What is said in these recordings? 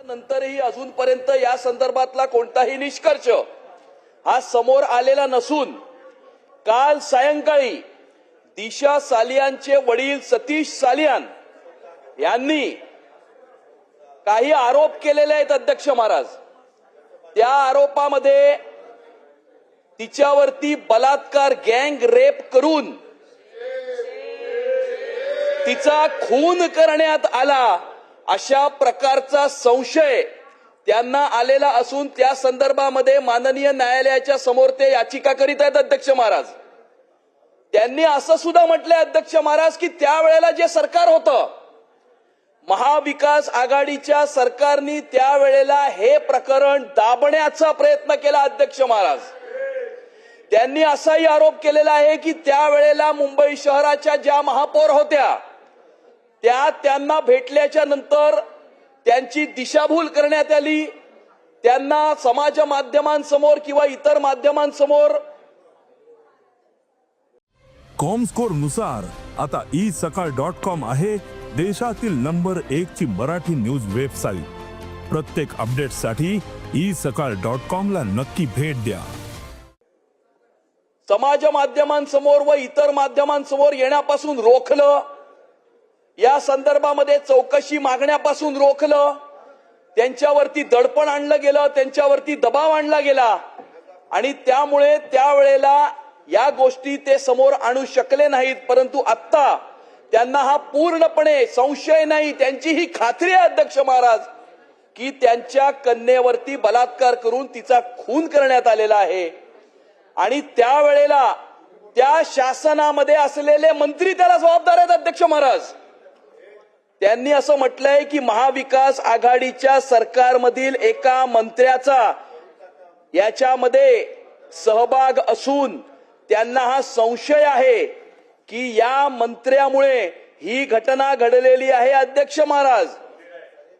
नंतरही अजूनपर्यंत या संदर्भातला कोणताही निष्कर्ष हा समोर आलेला नसून काल सायंकाळी दिशा सालियानचे वडील सतीश सालियान यांनी काही आरोप केलेले आहेत अध्यक्ष महाराज। त्या आरोपामध्ये तिच्यावरती बलात्कार गँग रेप करून तिचा खून करण्यात आला अशा प्रकारचा संशय त्यांना आलेला असून त्या संदर्भामध्ये माननीय न्यायालयाच्या समोर ते याचिका करीत आहेत अध्यक्ष महाराज। त्यांनी असं सुद्धा म्हटलंय अध्यक्ष महाराज की त्यावेळेला जे सरकार होतं महाविकास आघाडीच्या सरकारने त्यावेळेला हे प्रकरण दाबण्याचा प्रयत्न केला अध्यक्ष महाराज। त्यांनी असाही आरोप केलेला आहे की त्यावेळेला मुंबई शहराच्या ज्या महापौर होत्या त्या त्यांना भेटल्याच्या नंतर त्यांची दिशाभूल करण्यात आली, त्यांना समाज माध्यमांसमोर किंवा इतर माध्यमांसमोर कॉमस्कोर नुसार आता isakal.com आहे देशातील नंबर 1 ची मराठी न्यूज वेबसाईट। प्रत्येक अपडेटसाठी isakal.com ला नक्की भेट द्या। समाज माध्यमांसमोर व इतर माध्यमांसमोर येण्यापासून रोखलं, या संदर्भामध्ये चौकशी मागण्यापासून रोखलं, त्यांच्यावरती दडपण आणलं गेलं, त्यांच्यावरती दबाव आणला गेला आणि त्यामुळे त्यावेळेला या गोष्टी ते समोर आणू शकले नाहीत। परंतु आता त्यांना हा पूर्णपणे संशय नाही, त्यांची ही खात्री आहे अध्यक्ष महाराज की त्यांच्या कन्येवरती बलात्कार करून तिचा खून करण्यात आलेला आहे आणि त्यावेळेला त्या शासनामध्ये असलेले मंत्री त्याला जबाबदार आहेत अध्यक्ष महाराज। त्यांनी असं म्हटलंय की महाविकास आघाडीच्या सरकारमधील एका मंत्र्याचा याच्यामध्ये सहभाग असून त्यांना हा संशय आहे की या मंत्र्यामुळे ही घटना घडलेली आहे अध्यक्ष महाराज।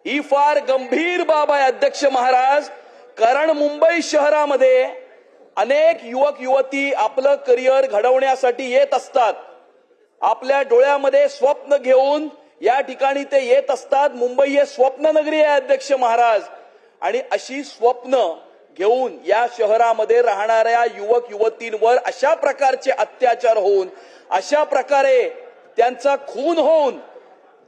ही फार गंभीर बाब आहे अध्यक्ष महाराज, कारण मुंबई शहरामध्ये अनेक युवक युवती आपलं करिअर घडवण्यासाठी येत असतात, आपल्या डोळ्यामध्ये स्वप्न घेऊन या ठिकाणी ते येत असतात। मुंबई हे स्वप्न नगरी आहे अध्यक्ष महाराज आणि अशी स्वप्न घेऊन या शहरामध्ये राहणाऱ्या युवक युवतींवर अशा प्रकारचे अत्याचार होऊन अशा प्रकारे त्यांचा खून होऊन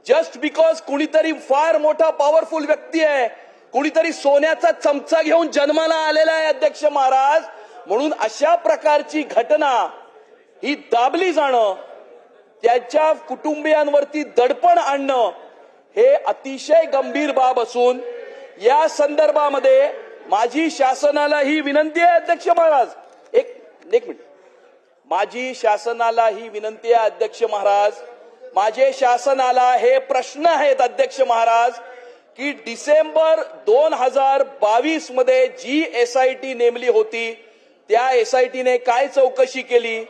जस्ट बिकॉज कुणीतरी फार मोठा पॉवरफुल व्यक्ती आहे, कुणीतरी सोन्याचा चमचा घेऊन जन्माला आलेला आहे अध्यक्ष महाराज, म्हणून अशा प्रकारची घटना ही दाबली जाणं, त्याच्या कुटुंबियांवरती दडपण आणणं हे अतिशय गंभीर बाब असून या संदर्भामध्ये माझी शासनाला ही विनंती आहे अध्यक्ष महाराज। एक मिनिट, माझी शासनाला ही विनंती आहे अध्यक्ष महाराज, माझे शासनाला हे प्रश्न आहेत अध्यक्ष महाराज की डिसेंबर 2022 मध्ये जी SIT नेमली होती त्या SIT ने काय चौकशी केली,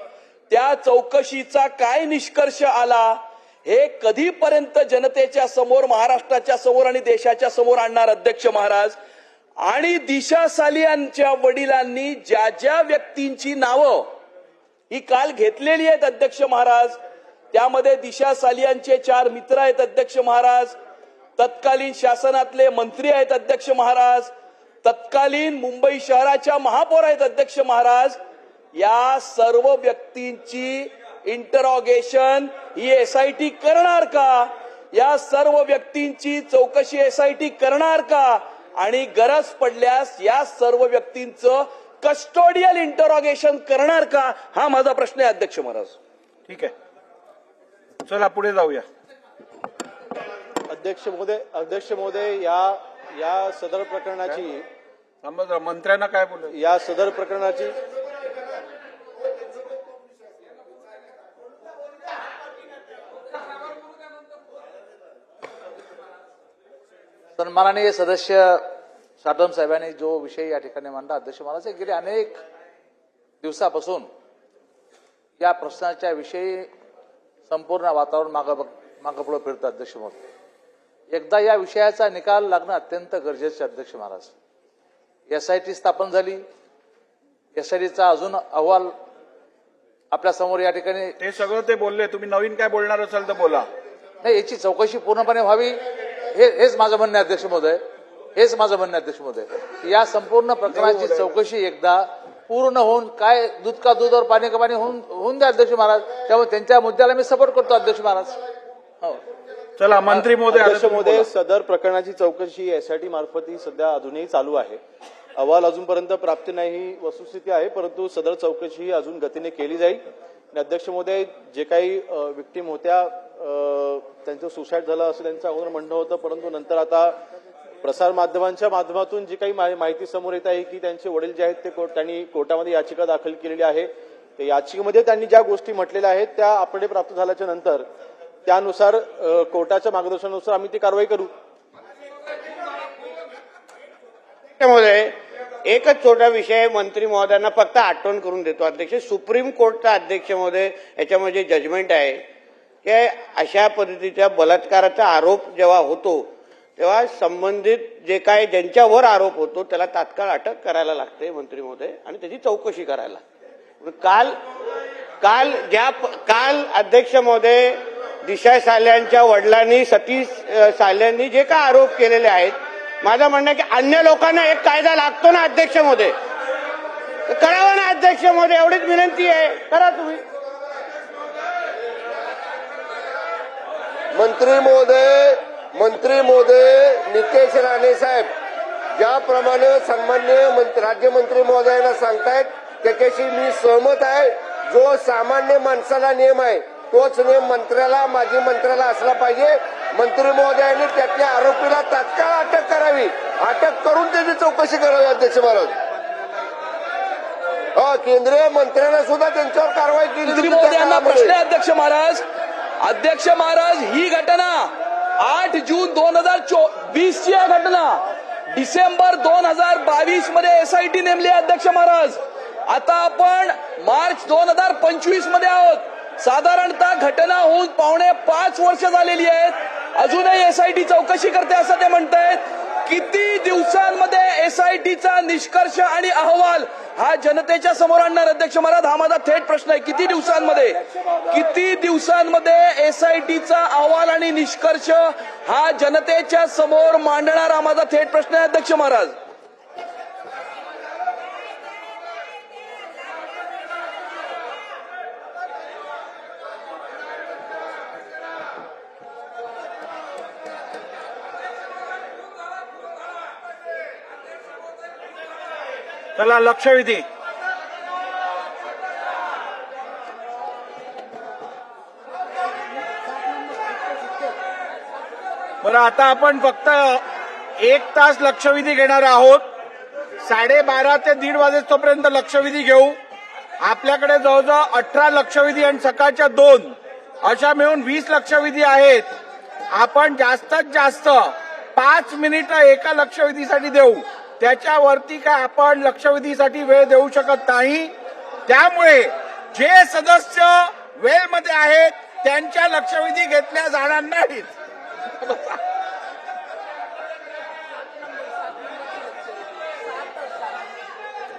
त्या चौकशीचा काय निष्कर्ष आला, हे कधीपर्यंत जनतेच्या समोर, महाराष्ट्राच्या समोर आणि देशाच्या समोर आणणार अध्यक्ष महाराज। आणि दिशा सालियानच्या वडिलांनी ज्या ज्या व्यक्तींची नावं ही काल घेतलेली आहेत अध्यक्ष महाराज, त्यामध्ये दिशा सालियानचे 4 मित्र आहेत अध्यक्ष महाराज, तत्कालीन शासनातले मंत्री आहेत अध्यक्ष महाराज, तत्कालीन मुंबई शहराच्या महापौर आहेत अध्यक्ष महाराज। या सर्व व्यक्तींची इंटरॉगेशन ही SIT करणार का, या सर्व व्यक्तींची चौकशी SIT करणार का आणि गरज पडल्यास या सर्व व्यक्तींचं कस्टोडियल इंटरॉगेशन करणार का, हा माझा प्रश्न आहे अध्यक्ष महाराज। ठीक आहे, चला पुढे जाऊया। अध्यक्ष महोदय या सदर प्रकरणाची मंत्र्यांना काय बोलू, या सदर प्रकरणाची सन्माननीय सदस्य साटम साहेबांनी जो विषय या ठिकाणी मांडला अध्यक्ष महाराज, गेले अनेक दिवसापासून या प्रश्नाच्या विषयी संपूर्ण वातावरण मागं पुढे फिरतं अध्यक्ष महोदय। एकदा या विषयाचा निकाल लागणं अत्यंत गरजेचं अध्यक्ष महाराज। SIT स्थापन झाली, SITचा अजून अहवाल आपल्या समोर या ठिकाणी, ते सगळं ते बोलले, तुम्ही नवीन काय बोलणार असाल तर बोला। नाही, याची चौकशी पूर्णपणे व्हावी हेच माझं म्हणणं आहे अध्यक्ष महोदय। हेच माझं म्हणणं आहे अध्यक्ष महोदय. या संपूर्ण प्रकरणाची चौकशी एकदा पूर्ण होऊन काय दूध का दूध और पाणी का पाणी होऊन द्या अध्यक्ष महाराज. त्यामुळे त्यांच्या मुद्द्याला मी सपोर्ट करतो अध्यक्ष महाराज. हो. चला मंत्री महोदय आले अध्यक्ष तुम्ही महोदय, बोला. सदर प्रकरणाची चौकशी एसआयटी मार्फत ही सध्या अजूनही चालू आहे. अहवाल अजूनपर्यंत प्राप्ती नाही ही वस्तुस्थिती आहे, परंतु सदर चौकशी ही अजून गतीने केली जाईल. आणि अध्यक्ष महोदय, जे काही विक्टीम होत्या त्यांचं सुसाईड झालं असं त्यांचं अगोदर म्हणणं होतं, परंतु नंतर आता प्रसार माध्यमांच्या माध्यमातून जी काही माहिती समोर येत आहे की त्यांचे वडील जे आहेत ते त्यांनी कोर्टामध्ये याचिका दाखल केलेली आहे. त्या याचिकेमध्ये त्यांनी ज्या गोष्टी म्हटलेल्या आहेत त्या अपडेट प्राप्त झाल्याच्या नंतर त्यानुसार कोर्टाच्या मार्गदर्शनानुसार आम्ही ती कारवाई करू. महोदय, एकच छोटा विषय मंत्री महोदयांना फक्त आठवण करून देतो. अध्यक्ष, सुप्रीम कोर्टचा अध्यक्ष महोदय याच्यामध्ये जजमेंट आहे की अशा पद्धतीच्या बलात्काराचा आरोप जेव्हा होतो तेव्हा संबंधित जे काय ज्यांच्यावर आरोप होतो त्याला तात्काळ अटक करायला लागते मंत्री महोदय, आणि त्याची चौकशी करायला. काल अध्यक्ष महोदय दिशा साल्यांच्या वडिलांनी सतीश साल्यांनी जे काय आरोप केलेले आहेत, माझं म्हणणं आहे की अन्य लोकांना एक कायदा लागतो ना अध्यक्ष महोदय, तर करावा ना अध्यक्ष महोदय, एवढीच विनंती आहे, करा तुम्ही. मंत्री महोदय नितेश राणे साहेब ज्याप्रमाणे सन्मान्य राज्यमंत्री महोदयांना सांगतायत त्याच्याशी मी सहमत आहे. जो सामान्य माणसाला नियम आहे तोच नियम मंत्र्याला, माजी मंत्र्याला असला पाहिजे. मंत्री महोदयांनी त्यातल्या आरोपीला तात्काळ अटक करावी, अटक करून त्याची चौकशी करावी अध्यक्ष महाराज. केंद्रीय मंत्र्यांना सुद्धा त्यांच्यावर कारवाई केली. मंत्री महोदयांना प्रश्न आहे अध्यक्ष महाराज. अध्यक्ष महाराज, ही घटना 8 जून 2020 ची आहे घटना. डिसेंबर 2022 मध्ये एसआयटी नेमली आहे अध्यक्ष महाराज. आता आपण मार्च 2025 मध्ये आहोत. साधारणतः घटना होऊन 4.5 वर्ष झालेली आहेत. अजूनही एसआयटी चौकशी करते असं ते म्हणतायत. किती दिवसांमध्ये एसआयटीचा निष्कर्ष आणि अहवाल हा जनतेच्या समोर आणणार अध्यक्ष महाराज? हा माझा थेट प्रश्न आहे. किती दिवसांमध्ये एसआयटीचा अहवाल आणि निष्कर्ष हा जनतेच्या समोर मांडणार? हा माझा थेट प्रश्न आहे अध्यक्ष महाराज. चला लक्षवेधी. बरं, आता आपण फक्त 1 तास लक्षवेधी घेणार आहोत. 12:30 ते 1:30 वाजेपर्यंत लक्षवेधी घेऊ. आपल्याकडे जवळजवळ 18 लक्षवेधी आणि सकाळच्या 2 अशा मिळून 20 लक्षवेधी आहेत. आपण जास्तीत जास्त 5 मिनिटं एका लक्षवेधीसाठी देऊ. त्याच्यावरती काय आपण लक्षवेधीसाठी वेळ देऊ शकत नाही. त्यामुळे जे सदस्य वेळमध्ये आहेत त्यांच्या लक्षवेधी घेतल्या जाणार नाहीत.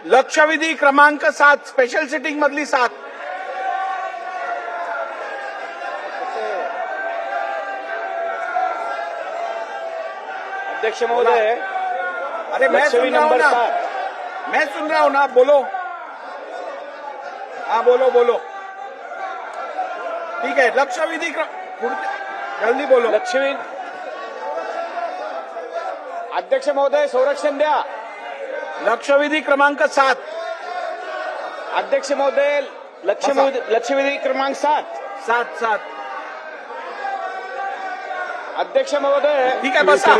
लक्षवेधी क्रमांक 7 स्पेशल सिटिंग मधली 7. अध्यक्ष महोदय, अरे मैं सुन रहा हूं ना, मैं सुन रहा हूं ना, बोलो. हाँ बोलो. ठीक है, लक्षवेधी जल्दी बोलो. लक्षवेधी. अध्यक्ष महोदय, संरक्षण द्या. लक्षवेधी क्रमांक 7. अध्यक्ष महोदय, लक्षवेधी क्रमांक 7. अध्यक्ष महोदय, ठीक आहे, बसा.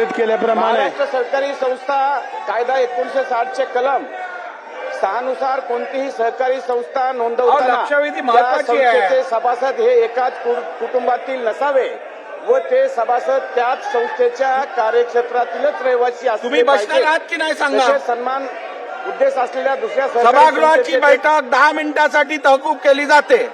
महाराष्ट्र सरकारी संस्था कायदा 1960 चे कलम 6 नुसार कोणतीही सहकारी संस्था नोंदवताना लक्षवेधी त्या महत्वाची आहे. संस्थेचे सभासद हे एकाच कुटुंबातील नसावे व ते सभासद त्याच संस्थेच्या कार्यक्षेत्रातीलच रहिवासी असले तुम्ही बसणार आहात की नाही सांगा. तसेच सन्मान उद्देश असलेल्या दुसऱ्या सहकारी सभागृहाची संस्थेचे बैठक 10 मिनिटासाठी तहकूब केली जाते.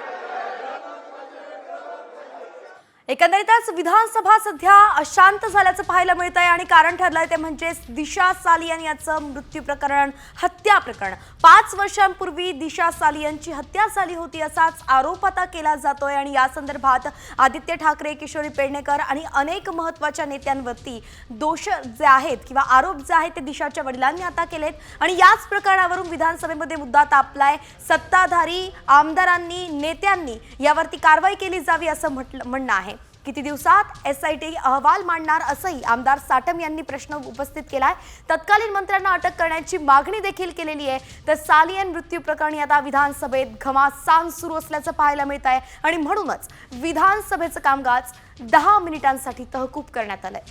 एकंदरीतच विधानसभा सध्या अशांत झाल्याचं पाहायला मिळत आहे आणि कारण ठरलंय ते म्हणजे दिशा सालियन याचं मृत्यू प्रकरण, हत्या प्रकरण. 5 वर्षांपूर्वी दिशा सालियनची हत्या झाली होती असाच आरोप आता केला जातोय आणि या संदर्भात आदित्य ठाकरे, किशोरी पेडणेकर आणि अनेक महत्त्वाच्या नेत्यांवरती दोष जे आहेत किंवा आरोप जे आहेत ते दिशाच्या वडिलांनी आता केलेत आणि याच प्रकरणावरून विधानसभेमध्ये मुद्दा तापलाय. सत्ताधारी आमदारांनी, नेत्यांनी यावरती कारवाई केली जावी असं म्हणणं आहे. किती दिवसात SIT अहवाल मांडणार असंही आमदार साटम यांनी प्रश्न उपस्थित केलाय. तत्कालीन मंत्र्यांना अटक करण्याची मागणी देखील केलेली आहे. तर सालियन मृत्यू प्रकरणी आता विधानसभेत घमासान सुरू असल्याचं पाहायला मिळत आहे आणि म्हणूनच विधानसभेचं कामकाज 10 मिनिटांसाठी तहकूब करण्यात आलंय.